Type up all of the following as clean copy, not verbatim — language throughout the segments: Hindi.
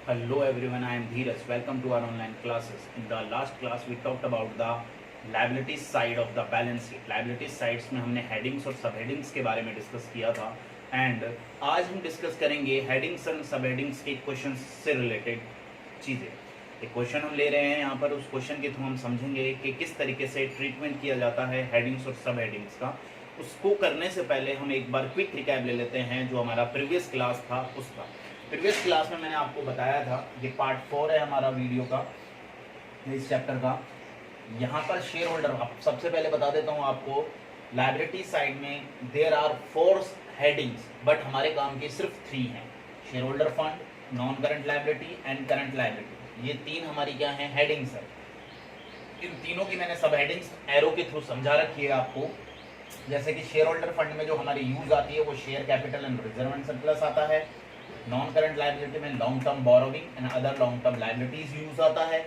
Hello everyone, I am Dheeraj. Welcome to our online classes. In the last class we talked about the liabilities side of the balance sheet. Liabilities sides में हमने headings और subheadings के बारे में डिस्कस किया था एंड आज हम डिस्कस करेंगे headings और subheadings के क्वेश्चन से रिलेटेड चीज़ें. एक क्वेश्चन हम ले रहे हैं यहाँ पर, उस क्वेश्चन के थ्रू हम समझेंगे कि किस तरीके से ट्रीटमेंट किया जाता है हेडिंग्स और सब हेडिंग्स का. उसको करने से पहले हम एक बार क्विक रिकैप ले लेते हैं जो हमारा प्रीवियस क्लास था उसका. प्रीवियस क्लास में मैंने आपको बताया था, ये पार्ट 4 है हमारा वीडियो का, इस चैप्टर का. यहाँ पर शेयर होल्डर, सबसे पहले बता देता हूँ आपको, लायबिलिटी साइड में देयर आर 4 हेडिंग्स बट हमारे काम के सिर्फ 3 हैं. Share holder fund, non current liability and current liability, ये 3 हमारी क्या हैं, हेडिंग्स है. इन तीनों की मैंने सब हेडिंग्स एरो के थ्रू समझा रखी है आपको. जैसे कि शेयर होल्डर फंड में जो हमारी यूज आती है वो share capital and reserve and surplus आता है. नॉन करंट लायबिलिटी में long term borrowing and other long term liabilities use आता है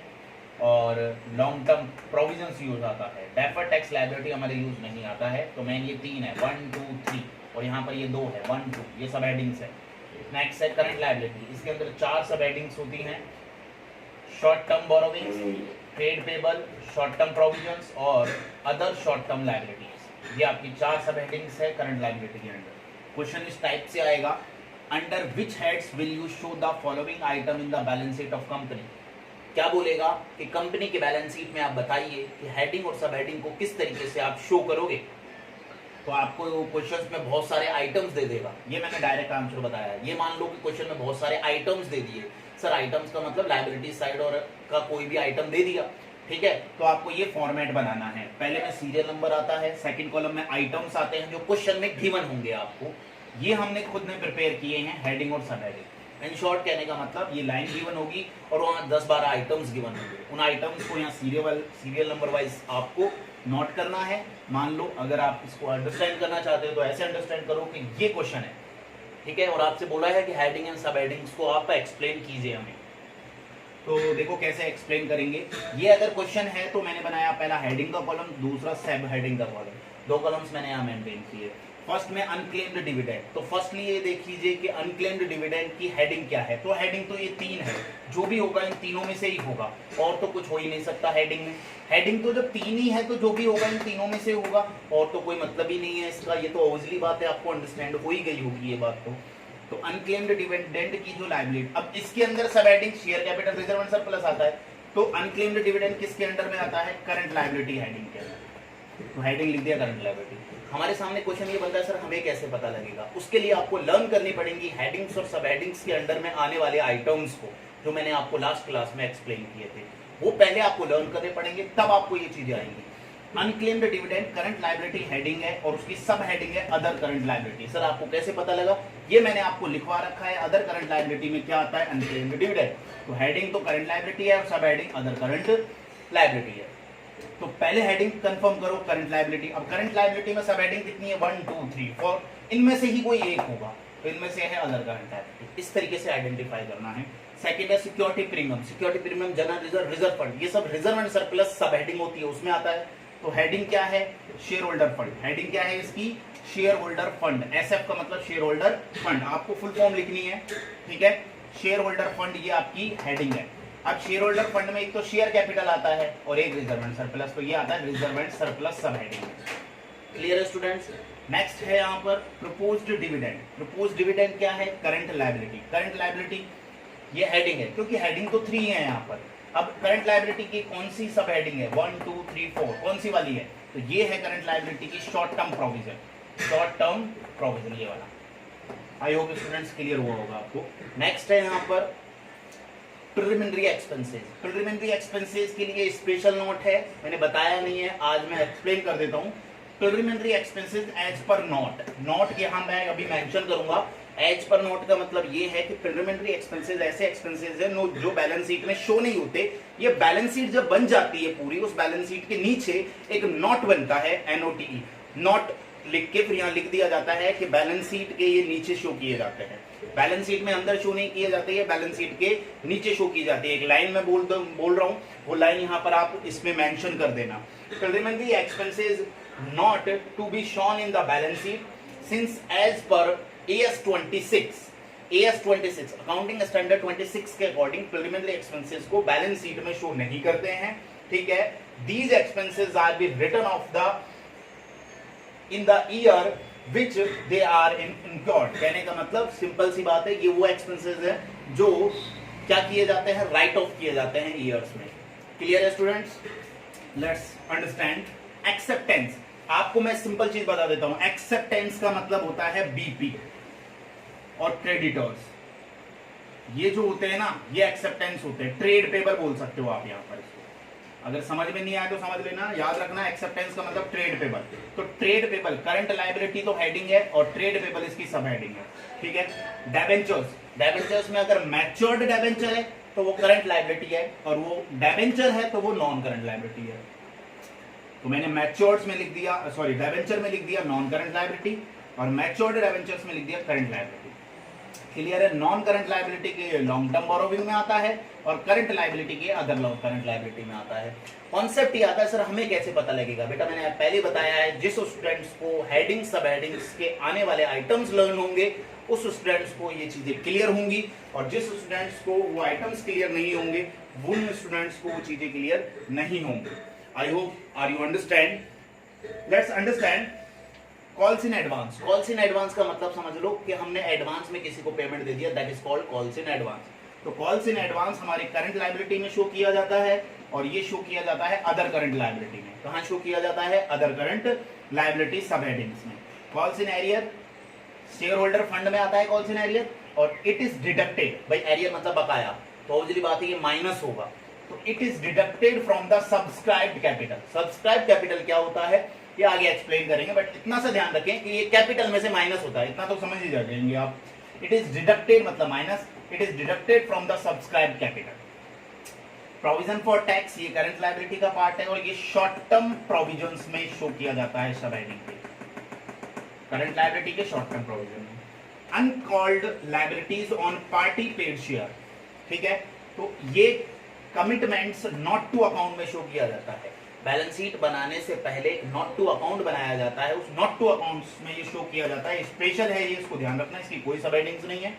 और लॉन्ग टर्म प्रोविजंस यूज आता है. डेफर्ड टैक्स लायबिलिटी हमारे यूज नहीं आता है. तो मेन ये 3 है, 1 2 3, और यहाँ पर ये 2 है, 1 2, ये सब हेडिंग्स है. नेक्स्ट है करंट लायबिलिटी. इसके अंदर 4 सब हेडिंग्स होती हैं, short term borrowings, trade payable, short term provisions और अदर शॉर्ट टर्म लायबिलिटीज. ये आपकी 4 सब हेडिंग्स है करंट लायबिलिटी के अंदर. क्वेश्चन इस टाइप से आएगा, under which heads will you show the following item in the balance sheet of company. क्या बोलेगा कि कंपनी के बैलेंस शीट में आप बताइए कि हेडिंग और सब हेडिंग को किस तरीके से आप शो करोगे. तो आपको क्वेश्चंस में बहुत सारे आइटम्स दे देगा. ये मैंने डायरेक्ट आंसर बताया. ये मान लो कि क्वेश्चन में बहुत सारे आइटम्स दे दिए. सर आइटम्स का मतलब लायबिलिटी साइड और का कोई भी आइटम दे दिया, ठीक है. तो आपको ये फॉर्मेट बनाना है. पहले में सीरियल नंबर आता है, सेकंड कॉलम में आइटम्स आते हैं जो क्वेश्चन में गिवन होंगे आपको. ये हमने खुद ने प्रिपेयर किए हैं, हेडिंग और सब हेडिंग. इन शॉर्ट कहने का मतलब ये लाइन गिवन होगी और वहाँ 10-12 आइटम्स गिवन होंगे. उन आइटम्स को यहाँ सीरियल नंबर वाइज आपको नोट करना है. मान लो अगर आप इसको अंडरस्टैंड करना चाहते हो तो ऐसे अंडरस्टैंड करो कि ये क्वेश्चन है, ठीक है, और आपसे बोला है कि हेडिंग एंड सब हेडिंग्स को आप एक्सप्लेन कीजिए हमें. तो देखो कैसे एक्सप्लेन करेंगे. ये अगर क्वेश्चन है तो मैंने बनाया पहला हेडिंग का कॉलम, दूसरा सब हेडिंग का कॉलम. 2 कॉलम्स मैंने यहाँ मेंटेन किए. फर्स्ट में अनक्लेम्ड डिविडेंड. तो फर्स्टली ये देख लीजिए कि अनक्लेम्ड डिविडेंड की हेडिंग क्या है. तो हेडिंग तो ये 3 है, जो भी होगा इन तीनों में से ही होगा, और तो कुछ हो ही नहीं सकता हेडिंग में. हेडिंग तो जब 3 ही है तो जो भी होगा इन तीनों में से होगा, और तो कोई मतलब ही नहीं है इसका. ये तो ऑब्वियसली बात है, आपको अंडरस्टैंड हो ही गई होगी ये बात. तो अनक्लेम्ड डिविडेंड की जो लायबिलिटी, अब इसके अंदर सब heading share capital reserve and surplus आता है. तो अनक्लेम्ड डिविडेंड किसके अंडर में आता है, करंट लायबिलिटी हेडिंग के अंदर. तो हेडिंग लिख दिया करंट लायबिलिटी. हमारे सामने क्वेश्चन ये बनता है, सर हमें कैसे पता लगेगा. उसके लिए आपको लर्न करनी पड़ेंगी हेडिंग्स और सब हेडिंग्स के अंडर में आने वाले आइटम्स को, जो मैंने आपको लास्ट क्लास में एक्सप्लेन किए थे. वो पहले आपको लर्न करने पड़ेंगे, तब आपको ये चीजें आएंगी. Unclaimed dividend current liability heading है और उसकी सब हेडिंग है अदर करंट लायबिलिटी. सर आपको कैसे पता लगा, ये मैंने आपको लिखवा रखा है. अदर करंट लायबिलिटी में क्या आता है, अनक्लेम्ड डिविडेंड. तो हेडिंग तो करंट लायबिलिटी है और सब हेडिंग अदर करंट लायबिलिटी है. तो पहले हेडिंग कंफर्म करो करंट लायबिलिटी. अब करंट लायबिलिटी में सब हेडिंग कितनी है, 1 2 3 4, इनमें से ही कोई एक होगा, तो इनमें से है अदर करंट लायबिलिटी. इस तरीके से आइडेंटिफाई करना है. सेकंड है security premium. Security premium, general reserve, reserve fund, ये सब रिजर्व एंड सरप्लस सब हेडिंग होती है, उसमें आता है. तो हेडिंग क्या है, शेयर होल्डर फंड. हेडिंग क्या है इसकी, शेयर होल्डर फंड. एसएफ का मतलब शेयर होल्डर फंड. आपको फुल फॉर्म लिखनी है, ठीक है. शेयर होल्डर फंड ये आपकी हेडिंग है. अब शेयर होल्डर फंड में एक तो शेयर कैपिटल आता है और एक रिजर्व एंड सरप्लस. तो ये आता है रिजर्व एंड सरप्लस सब हेडिंग. क्लियर है स्टूडेंट्स. नेक्स्ट है यहाँ पर प्रपोज्ड डिविडेंड. प्रपोज्ड डिविडेंड क्या है, करंट लायबिलिटी. करंट लायबिलिटी ये हेडिंग है, क्योंकि हेडिंग तो 3 है यहाँ पर. अब करंट लायबिलिटी की कौन सी सब हेडिंग है, 1 2 3 4, कौन सी वाली है, तो ये है करंट लायबिलिटी की short term provision. Short term provision ये वाला. आई होप स्टूडेंट्स क्लियर हुआ होगा आपको. नेक्स्ट है यहाँ पर प्रिलिमिनरी एक्सपेंसेस. प्रिलिमिनरी एक्सपेंसेस के लिए स्पेशल नोट है, मैंने बताया नहीं है, आज मैं एक्सप्लेन कर देता हूँ. Preliminary expenses as per note. Note यहाँ मैं अभी मेंशन करूंगा. एज पर नोट का मतलब ये है कि प्रिलिमिनरी एक्सपेंसेस ऐसे एक्सपेंसेस है जो बैलेंस शीट में शो नहीं होते. ये बैलेंस शीट जब बन जाती है पूरी, उस बैलेंस शीट के नीचे एक नोट बनता है, NOTE. नोट लिख के फिर यहाँ लिख दिया जाता है कि बैलेंस शीट के ये नीचे शो किए जाते हैं. बैलेंस शीट में अंदर शो नहीं किए जाते, ये बैलेंस शीट के नीचे शो की जाती है. एक लाइन में बोल रहा हूँ, वो लाइन यहाँ पर आप इसमें मेंशन कर देना. Preliminary expenses not to be shown in the balance sheet since as per AS 26 AS26 accounting standard 26 के अकॉर्डिंग प्रिलिमिनरी एक्सपेंसेस को बैलेंस शीट में शो नहीं करते हैं, ठीक है। These expenses are be written off the in the year which they are incurred. कहने का मतलब सिंपल सी बात है, ये वो एक्सपेंसेस है जो क्या किए जाते हैं, राइट ऑफ किए जाते हैं ईयर्स में। क्लियर है स्टूडेंट्स? Let's understand acceptance. आपको मैं सिंपल चीज बता देता हूं, एक्सेप्टेंस का मतलब होता है बीपी और क्रेडिटर्स। ये जो होते हैं ना, ये एक्सेप्टेंस होते हैं। ट्रेड पेबल बोल सकते हो आप यहां पर इसको, अगर समझ में नहीं आया तो समझ लेना, याद रखना एक्सेप्टेंस का मतलब ट्रेड पेबल। तो ट्रेड पेबल, करंट लायबिलिटी तो हेडिंग है और ट्रेड पेबल इसकी सब हेडिंग है, ठीक है। डेबेंचर्स, डेबेंचर्स में अगर मैच्योर्ड डेबेंचर है तो वो करंट लायबिलिटी है, और वो डेबेंचर है तो वो नॉन करंट लायबिलिटी है। तो मैंने मैच्योर्ड्स में लिख दिया, सॉरी डेबेंचर में लिख दिया नॉन करंट लायबिलिटी, और मैच्योर्ड डेबेंचर्स में लिख दिया करंट लायबिलिटी। क्लियर है? नॉन करंट लायबिलिटी के लॉन्ग टर्म बोरोविंग में आता है और करंट लायबिलिटी के अदर लॉन्ग करंट लायबिलिटी में आता है। कॉन्सेप्ट ये आता है, सर हमें कैसे पता लगेगा? बेटा मैंने पहले बताया है, जिस स्टूडेंट्स को हेडिंग सब हेडिंग्स के आने वाले आइटम्स लर्न होंगे उस स्टूडेंट्स को ये चीजें क्लियर होंगी, और जिस स्टूडेंट्स को वो आइटम्स क्लियर नहीं होंगे उन स्टूडेंट्स को वो चीजें क्लियर नहीं होंगी। I hope are you understand? Let's understand calls in advance. Calls in advance का मतलब समझ लो कि हमने एडवांस में किसी को पेमेंट दे दिया, that is called calls in advance. तो कॉल्स इन एडवांस हमारी करंट लायबिलिटी में शो किया जाता है, और ये शो किया जाता है अदर करंट लायबिलिटी में। कहां शो किया जाता है? अदर करंट लायबिलिटी सब हेडिंग्स में। Calls in arrear, share holder fund में आता है कॉल्स इन एरियर, और इट इज डिडक्टेड, भाई एरियर मतलब बकाया, तो ऑब्वियसली बात है ये माइनस होगा, तो it is deducted from the subscribed capital. Subscribed capital क्या होता है ये आगे एक्सप्लेन करेंगे, बट इतना सा ध्यान रखें कि ये कैपिटल में से माइनस होता है, इतना तो समझ ही जाएंगे आप। इट इज डिडक्टेड मतलब minus, it is deducted from the subscribed capital. Provision for tax, ये करंट लायबिलिटी का पार्ट है, और ये शॉर्ट टर्म प्रोविजंस में शो किया जाता है सब हेडिंग पे, करंट लायबिलिटी के शॉर्ट टर्म प्रोविजन में। Uncalled liabilities on party paid share, ठीक है। तो ये कमिटमेंट्स नॉट टू अकाउंट में शो किया जाता है। बैलेंस शीट बनाने से पहले नॉट टू अकाउंट बनाया जाता है, उस नॉट टू अकाउंट्स में ये शो किया जाता है। स्पेशल है ये, इसको ध्यान रखना, इसकी कोई सब हेडिंग्स नहीं है।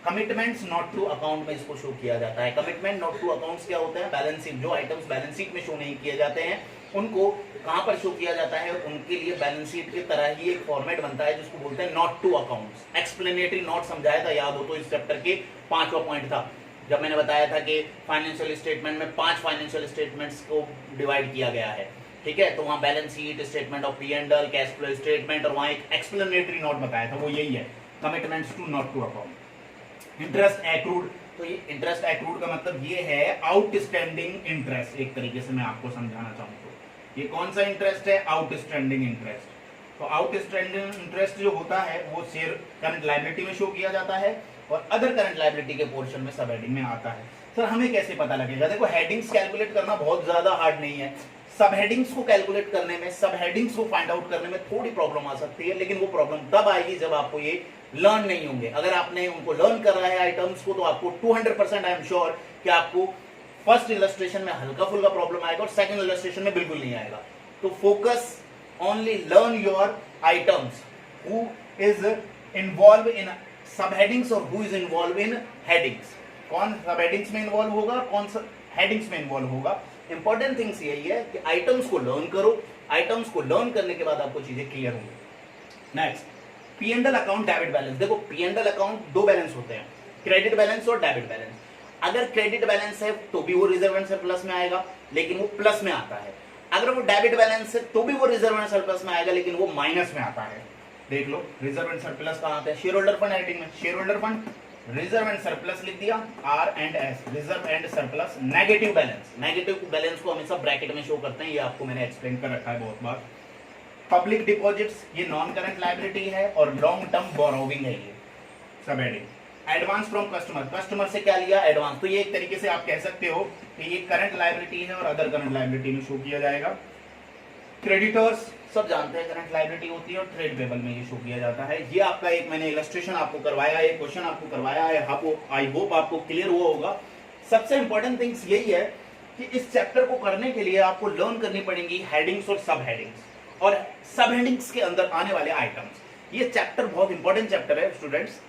कमिटमेंट्स नॉट टू अकाउंट में इसको शो किया जाता है। कमिटमेंट नॉट टू अकाउंट्स क्या होता है? बैलेंस शीट, जो आइटम्स बैलेंस शीट में शो नहीं किए जाते हैं उनको कहां पर शो किया जाता है? उनके लिए बैलेंस शीट की तरह ही एक फॉर्मेट बनता है जिसको बोलते हैं note to accounts. Explanatory note समझाया था, याद हो तो, इस चैप्टर के 5वां पॉइंट था, जब मैंने बताया था कि फाइनेंशियल स्टेटमेंट में 5 फाइनेंशियल स्टेटमेंट्स को डिवाइड किया गया है, ठीक है। तो वहां balance sheet, statement of P and L, cash flow statement, और वहां एक एक्सप्लेनेटरी नोट बताया था, वो यही है, commitments to note to account. Interest accrued, तो ये इंटरेस्ट एक्रूड का मतलब ये है आउटस्टैंडिंग इंटरेस्ट, एक तरीके से मैं आपको समझाना चाहूँ तो। ये कौन सा इंटरेस्ट है? Outstanding interest. तो आउटस्टैंडिंग इंटरेस्ट जो होता है वो शेयर करंट लायबिलिटी में शो किया जाता है, और अदर करंट लायबिलिटी के पोर्शन में सब हेडिंग में आता है। सर हमें कैसे पता लगेगा? देखो हेडिंग्स कैलकुलेट करना बहुत ज्यादा हार्ड नहीं है, सब हेडिंग्स को कैलकुलेट करने में, सब हेडिंग्स को फाइंड आउट करने में थोड़ी प्रॉब्लम आ सकती है, लेकिन वो प्रॉब्लम तब आएगी जब आपको ये लर्न नहीं होंगे। अगर आपने उनको लर्न कर रहा है आइटम्स को, तो आपको 200% आई एम श्योर कि आपको फर्स्ट इलस्ट्रेशन में हल्का फुल्का प्रॉब्लम आएगा और सेकंड इलस्ट्रेशन में बिल्कुल नहीं आएगा। तो focus only learn your items, who is involve in सब हेडिंग्स और who is involve in headings. कौन सब हेडिंग्स में इन्वॉल्व होगा, कौन सा हेडिंग्स में इन्वॉल्व होगा। इंपॉर्टेंट थिंग्स यही है कि आइटम्स को लर्न करो, आइटम्स को लर्न करने के बाद आपको चीजें क्लियर होंगी। Next, P and L account, debit balance. देखो पी एंड एल अकाउंट दो बैलेंस होते हैं, क्रेडिट बैलेंस और डेबिट बैलेंस। अगर क्रेडिट बैलेंस है तो भी वो रिजर्व एंड सरप्लस में आएगा, लेकिन वो प्लस में आता है। अगर वो डेबिट बैलेंस है तो भी वो रिजर्व एंड सरप्लस में आएगा, लेकिन वो माइनस में आता है। देख लो रिजर्व एंड सरप्लस कहां आता है? शेयर होल्डर फंड हेडिंग में। Shareholder fund, reserve and surplus लिख दिया, R and S, reserve and surplus. Negative balance, negative balance को हमेशा ब्रैकेट में शो करते हैं, ये आपको मैंने एक्सप्लेन कर रखा है बहुत बार। पब्लिक डिपॉजिट्स, ये नॉन करंट लायबिलिटी है और लॉन्ग टर्म बोरोविंग है, ये सब heading. Advance from customer, customer से क्या लिया? एडवांस। तो ये एक तरीके से आप कह सकते हो कि ये करंट लायबिलिटी है और अदर करंट लायबिलिटी में शो किया जाएगा। क्रेडिटर्स सब जानते हैं करंट लायबिलिटी होती है और ट्रेड पेबल में ये शो किया जाता है। ये आपका एक मैंने इलस्ट्रेशन आपको करवाया है, क्वेश्चन आपको करवाया है, आई होप आपको क्लियर हुआ होगा। सबसे इंपॉर्टेंट थिंग्स यही है कि इस चैप्टर को करने के लिए आपको लर्न करनी पड़ेगी हेडिंग्स और सब हेडिंग्स, और सब हेडिंग्स के अंदर आने वाले आइटम्स। ये चैप्टर बहुत इंपॉर्टेंट चैप्टर है स्टूडेंट्स,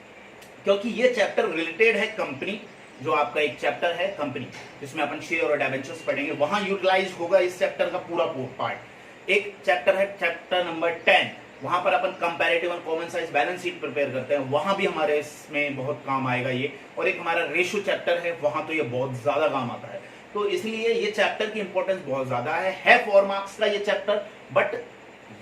क्योंकि ये चैप्टर रिलेटेड है कंपनी, जो आपका एक चैप्टर है कंपनी जिसमें अपन शेयर और डिबेंचर्स पढ़ेंगे, वहां यूटिलाइज होगा इस चैप्टर का पूरा पार्ट। एक चैप्टर है चैप्टर नंबर 10, वहां पर अपन कंपैरेटिव और common size balance sheet prepare करते हैं, वहां भी हमारे इसमें बहुत काम आएगा ये। और एक हमारा रेशियो चैप्टर है, वहां तो ये बहुत ज्यादा काम आता है। तो इसलिए ये चैप्टर की इंपॉर्टेंस बहुत ज्यादा है 4 मार्क्स का ये चैप्टर, बट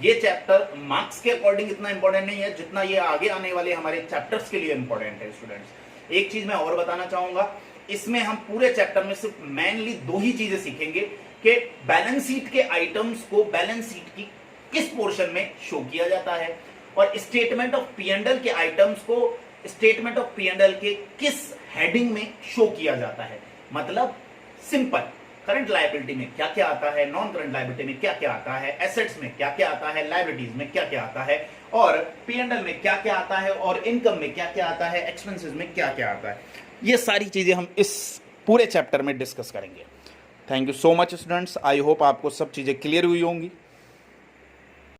ये चैप्टर मार्क्स के अकॉर्डिंग इतना इंपॉर्टेंट नहीं है जितना ये आगे आने वाले हमारे चैप्टर्स के लिए इंपॉर्टेंट है स्टूडेंट्स। एक चीज मैं और बताना चाहूंगा, इसमें हम पूरे चैप्टर में सिर्फ मेनली 2 ही चीजें सीखेंगे कि बैलेंस शीट के आइटम्स को बैलेंस शीट की किस पोर्शन में शो किया जाता है, और स्टेटमेंट ऑफ पी&एल के आइटम्स को स्टेटमेंट ऑफ पी&एल के किस हेडिंग में शो किया जाता है। मतलब सिंपल, करंट लायबिलिटी में क्या क्या आता है, नॉन करंट लायबिलिटी में क्या क्या आता है, एसेट्स में क्या क्या आता है, लायबिलिटीज में क्या क्या आता है, और पी&एल में क्या क्या आता है, और इनकम में क्या क्या आता है, एक्सपेंसेस में क्या क्या आता है। ये सारी चीजें हम इस पूरे चैप्टर में डिस्कस करेंगे। Thank you so much students, I hope आपको सब चीजें क्लियर हुई होंगी।